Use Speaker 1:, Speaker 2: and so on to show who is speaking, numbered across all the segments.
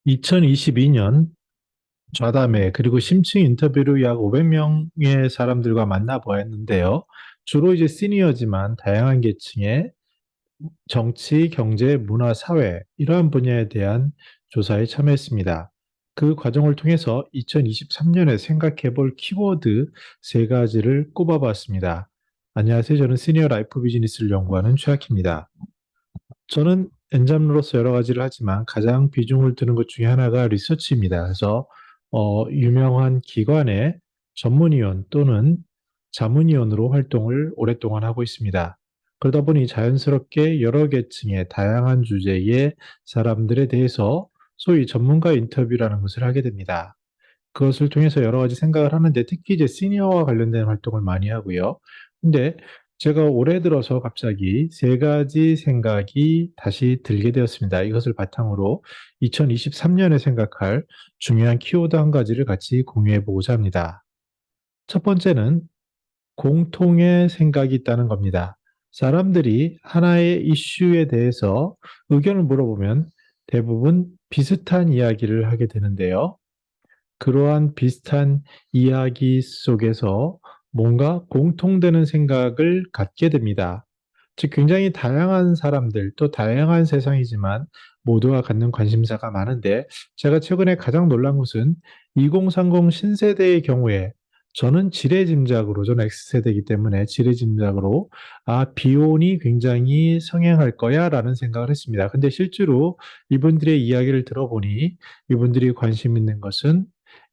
Speaker 1: 2022년 좌담회 그리고 심층 인터뷰로 약 500명의 사람들과 만나보았는데요. 주로 이제 시니어지만 다양한 계층의 정치, 경제, 문화, 사회 이러한 분야에 대한 조사에 참여했습니다. 그 과정을 통해서 2023년에 생각해 볼 키워드 세 가지를 꼽아봤습니다. 안녕하세요. 저는 시니어 라이프 비즈니스를 연구하는 최학입니다. 저는 엔잡러로서 여러 가지를 하지만 가장 비중을 두는 것 중에 하나가 리서치입니다. 그래서 유명한 기관의 전문위원 또는 자문위원으로 활동을 오랫동안 하고 있습니다. 그러다 보니 자연스럽게 여러 계층의 다양한 주제의 사람들에 대해서 소위 전문가 인터뷰라는 것을 하게 됩니다. 그것을 통해서 여러 가지 생각을 하는데 특히 이제 시니어와 관련된 활동을 많이 하고요. 근데 제가 올해 들어서 갑자기 세 가지 생각이 다시 들게 되었습니다. 이것을 바탕으로 2023년에 생각할 중요한 키워드 한 가지를 같이 공유해 보고자 합니다. 첫 번째는 공통의 생각이 있다는 겁니다. 사람들이 하나의 이슈에 대해서 의견을 물어보면 대부분 비슷한 이야기를 하게 되는데요. 그러한 비슷한 이야기 속에서 뭔가 공통되는 생각을 갖게 됩니다. 즉, 굉장히 다양한 사람들, 또 다양한 세상이지만 모두가 갖는 관심사가 많은데, 제가 최근에 가장 놀란 것은 2030 신세대의 경우에 저는 지레짐작으로, 저는 X세대이기 때문에 지레짐작으로, 비혼이 굉장히 성행할 거야 라는 생각을 했습니다. 근데 실제로 이분들의 이야기를 들어보니 이분들이 관심 있는 것은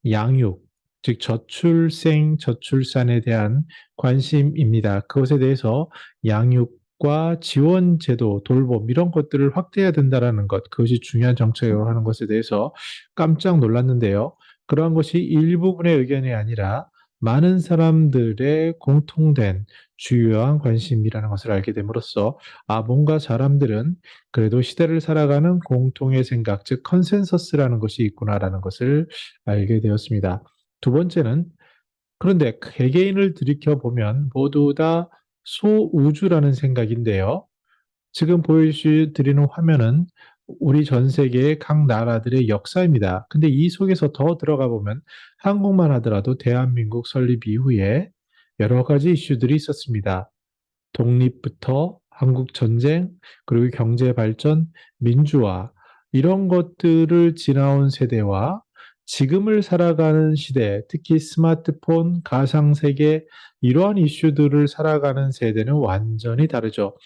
Speaker 1: 양육, 즉 저출생, 저출산에 대한 관심입니다. 그것에 대해서 양육과 지원 제도, 돌봄 이런 것들을 확대해야 된다라는 것, 그것이 중요한 정책이라고 하는 것에 대해서 깜짝 놀랐는데요. 그러한 것이 일부분의 의견이 아니라 많은 사람들의 공통된 주요한 관심이라는 것을 알게 됨으로써 뭔가 사람들은 그래도 시대를 살아가는 공통의 생각, 즉 컨센서스라는 것이 있구나라는 것을 알게 되었습니다. 두 번째는 그런데 개개인을 들이켜보면 모두 다 소우주라는 생각인데요. 지금 보여드리는 화면은 우리 전 세계의 각 나라들의 역사입니다. 근데 이 속에서 더 들어가 보면 한국만 하더라도 대한민국 설립 이후에 여러 가지 이슈들이 있었습니다. 독립부터 한국 전쟁, 그리고 경제 발전, 민주화, 이런 것들을 지나온 세대와 지금을 살아가는 시대, 특히 스마트폰, 가상세계, 이러한 이슈들을 살아가는 세대는 완전히 다르죠.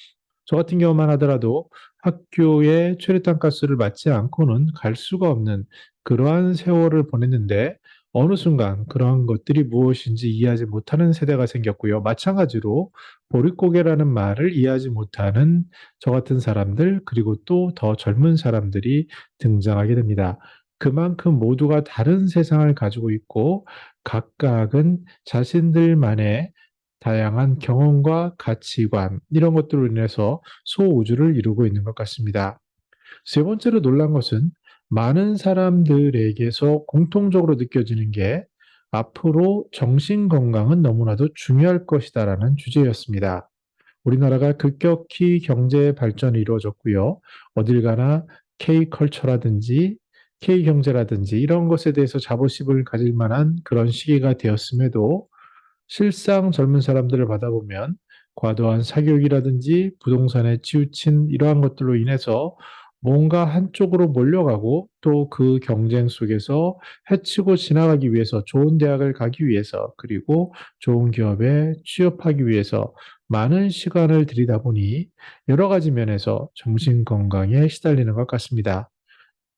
Speaker 1: 저 같은 경우만 하더라도 학교에 최루탄 가스를 맞지 않고는 갈 수가 없는 그러한 세월을 보냈는데 어느 순간 그러한 것들이 무엇인지 이해하지 못하는 세대가 생겼고요. 마찬가지로 보릿고개라는 말을 이해하지 못하는 저 같은 사람들 그리고 또 더 젊은 사람들이 등장하게 됩니다. 그만큼 모두가 다른 세상을 가지고 있고 각각은 자신들만의 다양한 경험과 가치관, 이런 것들로 인해서 소우주를 이루고 있는 것 같습니다. 세 번째로 놀란 것은 많은 사람들에게서 공통적으로 느껴지는 게 앞으로 정신 건강은 너무나도 중요할 것이다라는 주제였습니다. 우리나라가 급격히 경제 발전이 이루어졌고요. 어딜 가나 K컬처라든지 K경제라든지 이런 것에 대해서 자부심을 가질 만한 그런 시기가 되었음에도 실상 젊은 사람들을 받아보면 과도한 사교육이라든지 부동산에 치우친 이러한 것들로 인해서 뭔가 한쪽으로 몰려가고 또 그 경쟁 속에서 해치고 지나가기 위해서 좋은 대학을 가기 위해서 그리고 좋은 기업에 취업하기 위해서 많은 시간을 들이다 보니 여러 가지 면에서 정신 건강에 시달리는 것 같습니다.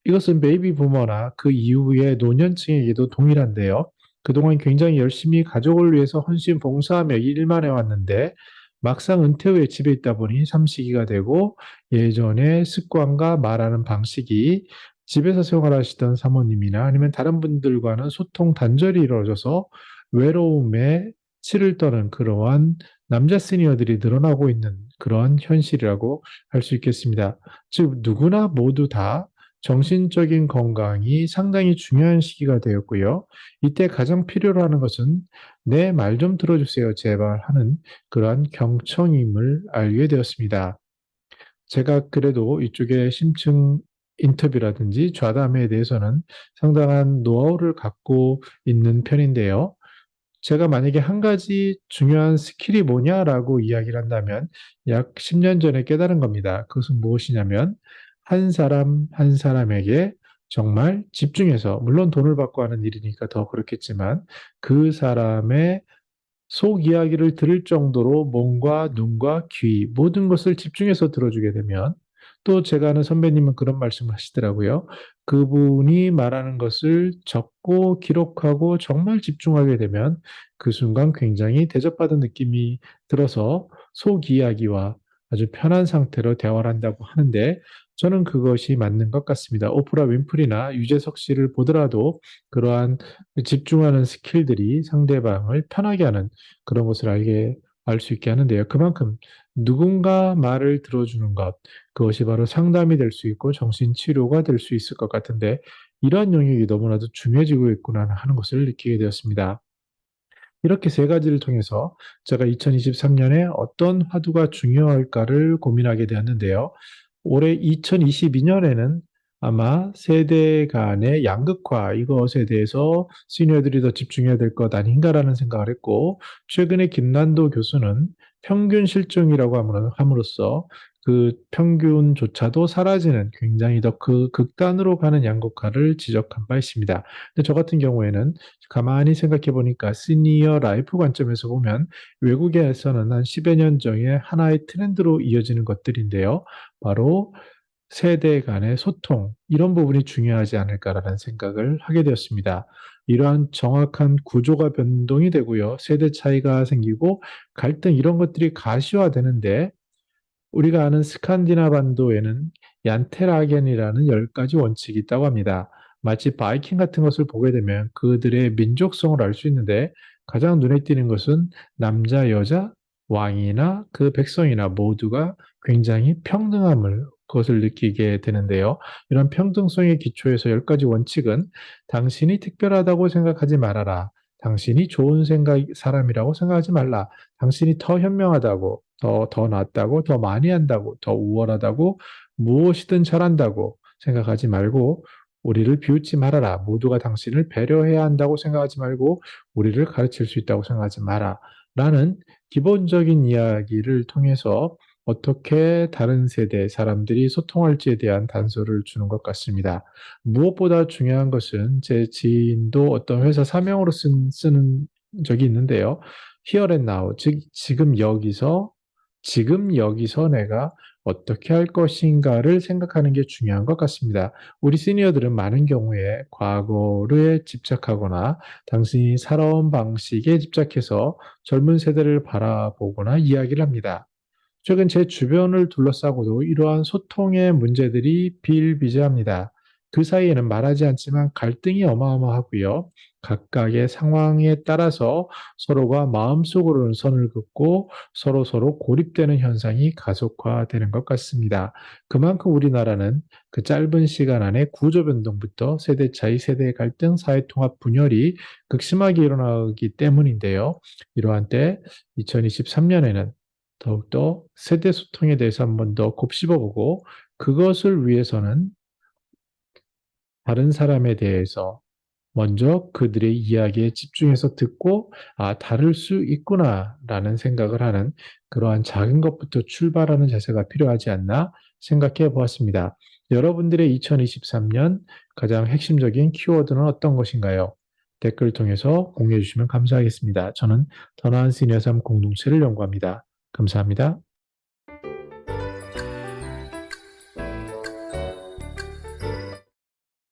Speaker 1: 이것은 베이비 부머나 그 이후의 노년층에게도 동일한데요. 그동안 굉장히 열심히 가족을 위해서 헌신 봉사하며 일만 해왔는데 막상 은퇴 후에 집에 있다 보니 삼시기가 되고 예전의 습관과 말하는 방식이 집에서 생활하시던 사모님이나 아니면 다른 분들과는 소통 단절이 이루어져서 외로움에 치를 떠는 그러한 남자 시니어들이 늘어나고 있는 그런 현실이라고 할 수 있겠습니다. 즉 누구나 모두 다 정신적인 건강이 상당히 중요한 시기가 되었고요. 이때 가장 필요로 하는 것은 내 말 좀 들어주세요, 제발 하는 그러한 경청임을 알게 되었습니다. 제가 그래도 이쪽에 심층 인터뷰라든지 좌담회에 대해서는 상당한 노하우를 갖고 있는 편인데요. 제가 만약에 한 가지 중요한 스킬이 뭐냐라고 이야기를 한다면 약 10년 전에 깨달은 겁니다. 그것은 무엇이냐면 한 사람 한 사람에게 정말 집중해서, 물론 돈을 받고 하는 일이니까 더 그렇겠지만, 그 사람의 속 이야기를 들을 정도로 몸과 눈과 귀 모든 것을 집중해서 들어주게 되면, 또 제가 아는 선배님은 그런 말씀을 하시더라고요. 그분이 말하는 것을 적고 기록하고 정말 집중하게 되면 그 순간 굉장히 대접받은 느낌이 들어서 속 이야기와 아주 편한 상태로 대화를 한다고 하는데, 저는 그것이 맞는 것 같습니다. 오프라 윈프리나 유재석 씨를 보더라도 그러한 집중하는 스킬들이 상대방을 편하게 하는 그런 것을 알 수 있게 하는데요. 그만큼 누군가 말을 들어주는 것, 그것이 바로 상담이 될 수 있고 정신치료가 될 수 있을 것 같은데, 이러한 영역이 너무나도 중요해지고 있구나 하는 것을 느끼게 되었습니다. 이렇게 세 가지를 통해서 제가 2023년에 어떤 화두가 중요할까를 고민하게 되었는데요. 올해 2022년에는 아마 세대 간의 양극화, 이것에 대해서 시니어들이 더 집중해야 될 것 아닌가라는 생각을 했고, 최근에 김난도 교수는 평균 실종이라고 함으로써 그 평균조차도 사라지는 굉장히 더 그 극단으로 가는 양극화를 지적한 바 있습니다. 근데 저 같은 경우에는 가만히 생각해 보니까 시니어 라이프 관점에서 보면 외국에서는 한 10여 년 전에 하나의 트렌드로 이어지는 것들인데요. 바로 세대 간의 소통, 이런 부분이 중요하지 않을까라는 생각을 하게 되었습니다. 이러한 정확한 구조가 변동이 되고요. 세대 차이가 생기고 갈등, 이런 것들이 가시화되는데, 우리가 아는 스칸디나반도에는 얀테라겐이라는 10가지 원칙이 있다고 합니다. 마치 바이킹 같은 것을 보게 되면 그들의 민족성을 알 수 있는데, 가장 눈에 띄는 것은 남자, 여자, 왕이나 그 백성이나 모두가 굉장히 평등함을, 그것을 느끼게 되는데요. 이런 평등성의 기초에서 10가지 원칙은: 당신이 특별하다고 생각하지 말아라. 당신이 좋은 사람이라고 생각하지 말라. 당신이 더 현명하다고, 더 낫다고, 더 많이 한다고, 더 우월하다고, 무엇이든 잘한다고 생각하지 말고, 우리를 비웃지 말아라. 모두가 당신을 배려해야 한다고 생각하지 말고, 우리를 가르칠 수 있다고 생각하지 마라. 라는 기본적인 이야기를 통해서 어떻게 다른 세대 사람들이 소통할지에 대한 단서를 주는 것 같습니다. 무엇보다 중요한 것은, 제 지인도 어떤 회사 사명으로 쓰는 적이 있는데요. Here and now, 즉 지금 여기서 내가 어떻게 할 것인가를 생각하는 게 중요한 것 같습니다. 우리 시니어들은 많은 경우에 과거에 집착하거나 당신이 살아온 방식에 집착해서 젊은 세대를 바라보거나 이야기를 합니다. 최근 제 주변을 둘러싸고도 이러한 소통의 문제들이 비일비재합니다. 그 사이에는 말하지 않지만 갈등이 어마어마하고요. 각각의 상황에 따라서 서로가 마음속으로는 선을 긋고 서로 고립되는 현상이 가속화되는 것 같습니다. 그만큼 우리나라는 그 짧은 시간 안에 구조 변동부터 세대 차이, 세대 갈등, 사회 통합 분열이 극심하게 일어나기 때문인데요. 이러한 때 2023년에는 더욱더 세대 소통에 대해서 한번 더 곱씹어보고, 그것을 위해서는 다른 사람에 대해서 먼저 그들의 이야기에 집중해서 듣고, 아, 다를 수 있구나라는 생각을 하는, 그러한 작은 것부터 출발하는 자세가 필요하지 않나 생각해 보았습니다. 여러분들의 2023년 가장 핵심적인 키워드는 어떤 것인가요? 댓글 통해서 공유해 주시면 감사하겠습니다. 저는 더 나은 시니어 삶 공동체를 연구합니다. 감사합니다.